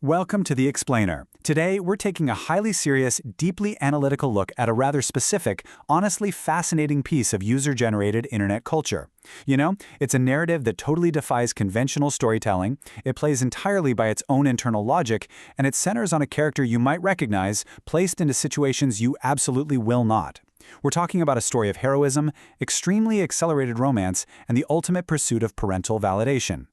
Welcome to The Explainer. Today, we're taking a highly serious, deeply analytical look at a rather specific, honestly fascinating piece of user-generated internet culture. You know, it's a narrative that totally defies conventional storytelling, it plays entirely by its own internal logic, and it centers on a character you might recognize, placed into situations you absolutely will not. We're talking about a story of heroism, extremely accelerated romance, and the ultimate pursuit of parental validation.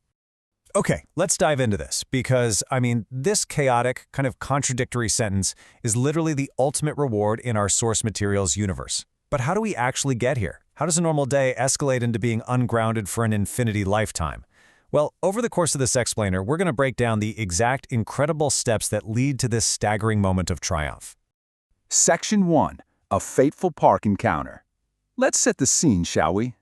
Okay, let's dive into this because, this chaotic, kind of contradictory sentence is literally the ultimate reward in our source materials universe. But how do we actually get here? How does a normal day escalate into being ungrounded for an infinity lifetime? Well, over the course of this explainer, we're going to break down the exact incredible steps that lead to this staggering moment of triumph. Section 1. A fateful park encounter. Let's set the scene, shall we?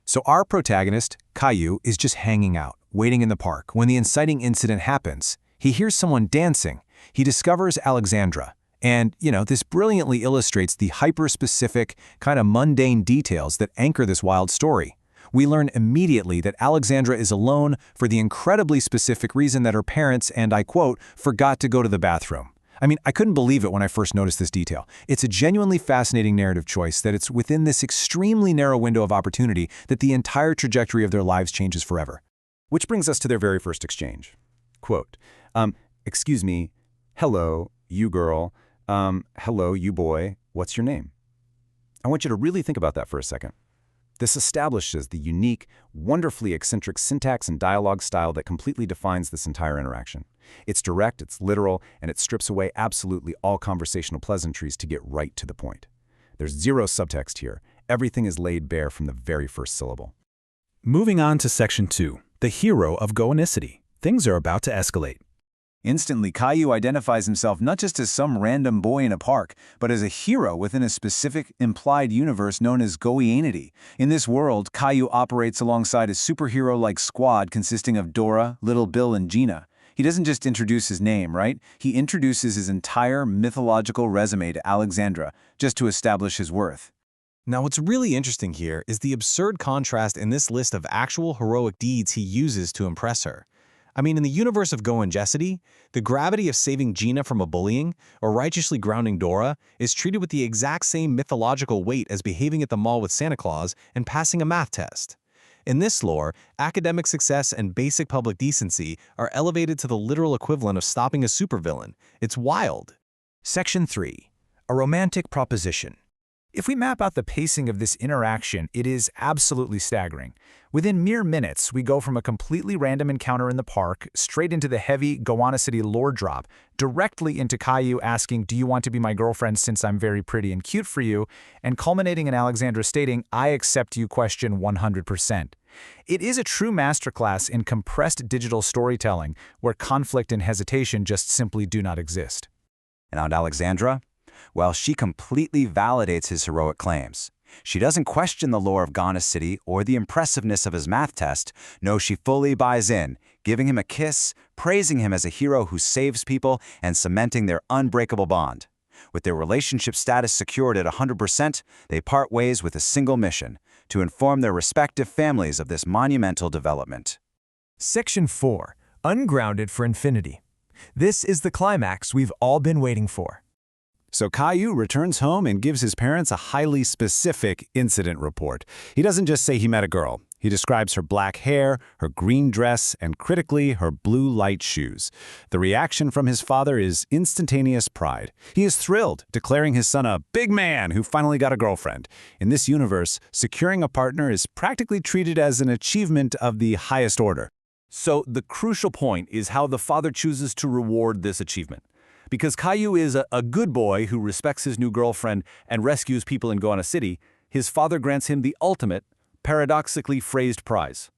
So our protagonist, Caillou, is just hanging out, waiting in the park. When the inciting incident happens, he hears someone dancing. He discovers Alexandria. And, this brilliantly illustrates the hyper-specific, kind of mundane details that anchor this wild story. We learn immediately that Alexandria is alone for the incredibly specific reason that her parents, and I quote, forgot to go to the bathroom. I couldn't believe it when I first noticed this detail. It's a genuinely fascinating narrative choice that it's within this extremely narrow window of opportunity that the entire trajectory of their lives changes forever. Which brings us to their very first exchange. Quote, excuse me, hello, you girl, hello, you boy, what's your name? I want you to really think about that for a second. This establishes the unique, wonderfully eccentric syntax and dialogue style that completely defines this entire interaction. It's direct, it's literal, and it strips away absolutely all conversational pleasantries to get right to the point. There's zero subtext here. Everything is laid bare from the very first syllable. Moving on to Section 2, the hero of Goanicity. Things are about to escalate. Instantly, Caillou identifies himself not just as some random boy in a park, but as a hero within a specific, implied universe known as Goanicity. In this world, Caillou operates alongside a superhero-like squad consisting of Dora, Little Bill, and Gina. He doesn't just introduce his name, right? He introduces his entire mythological resume to Alexandria, just to establish his worth. Now, what's really interesting here is the absurd contrast in this list of actual heroic deeds he uses to impress her. In the universe of Goanicity, the gravity of saving Gina from a bullying or righteously grounding Dora is treated with the exact same mythological weight as behaving at the mall with Santa Claus and passing a math test. In this lore, academic success and basic public decency are elevated to the literal equivalent of stopping a supervillain. It's wild. Section 3. A romantic proposition. If we map out the pacing of this interaction, it is absolutely staggering. Within mere minutes, we go from a completely random encounter in the park straight into the heavy Goanicity lore drop, directly into Caillou asking, "Do you want to be my girlfriend since I'm very pretty and cute for you?" and culminating in Alexandria stating, "I accept you question 100%. It is a true masterclass in compressed digital storytelling where conflict and hesitation just simply do not exist. And on Alexandria? Well, she completely validates his heroic claims. She doesn't question the lore of Goanicity or the impressiveness of his math test. No, she fully buys in, giving him a kiss, praising him as a hero who saves people, and cementing their unbreakable bond. With their relationship status secured at 100%, they part ways with a single mission: to inform their respective families of this monumental development. Section 4. Ungrounded for Infinity. This is the climax we've all been waiting for. So Caillou returns home and gives his parents a highly specific incident report. He doesn't just say he met a girl. He describes her black hair, her green dress, and critically, her blue light shoes. The reaction from his father is instantaneous pride. He is thrilled, declaring his son a big man who finally got a girlfriend. In this universe, securing a partner is practically treated as an achievement of the highest order. So the crucial point is how the father chooses to reward this achievement. Because Caillou is a good boy who respects his new girlfriend and rescues people in Goanicity, his father grants him the ultimate, paradoxically phrased prize.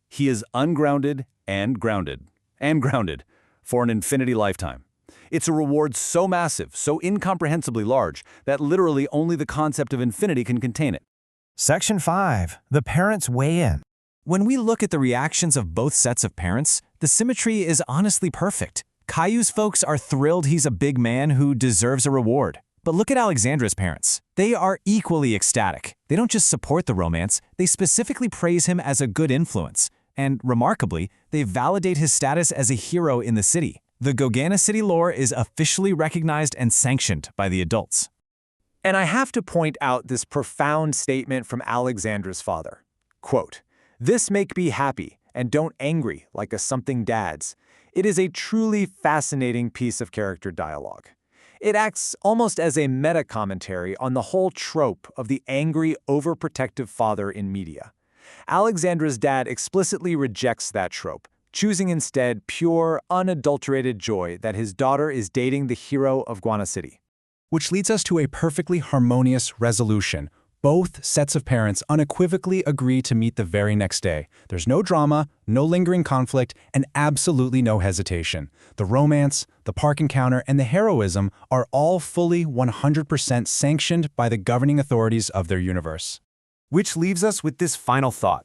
He is ungrounded and grounded, for an infinity lifetime. It's a reward so massive, so incomprehensibly large, that literally only the concept of infinity can contain it. Section 5. The parents weigh in. When we look at the reactions of both sets of parents, the symmetry is honestly perfect. Caillou's folks are thrilled he's a big man who deserves a reward. But look at Alexandria's parents. They are equally ecstatic. They don't just support the romance, they specifically praise him as a good influence. And remarkably, they validate his status as a hero in the city. The Gogana City lore is officially recognized and sanctioned by the adults. And I have to point out this profound statement from Alexandra's father. Quote, "This make me happy, and don't angry like a something dad's." It is a truly fascinating piece of character dialogue. It acts almost as a meta-commentary on the whole trope of the angry, overprotective father in media. Alexandra's dad explicitly rejects that trope, choosing instead pure, unadulterated joy that his daughter is dating the hero of Guana City. Which leads us to a perfectly harmonious resolution. Both sets of parents unequivocally agree to meet the very next day. There's no drama, no lingering conflict, and absolutely no hesitation. The romance, the park encounter, and the heroism are all fully 100% sanctioned by the governing authorities of their universe. Which leaves us with this final thought.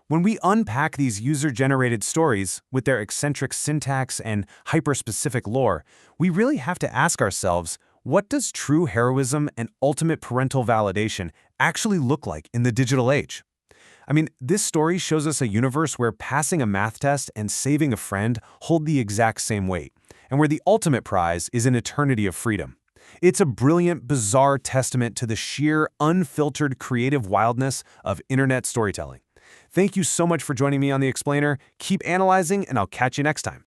When we unpack these user-generated stories with their eccentric syntax and hyper-specific lore, we really have to ask ourselves, what does true heroism and ultimate parental validation actually look like in the digital age? I mean, this story shows us a universe where passing a math test and saving a friend hold the exact same weight, and where the ultimate prize is an eternity of freedom. It's a brilliant, bizarre testament to the sheer, unfiltered creative wildness of internet storytelling. Thank you so much for joining me on The Explainer. Keep analyzing, and I'll catch you next time.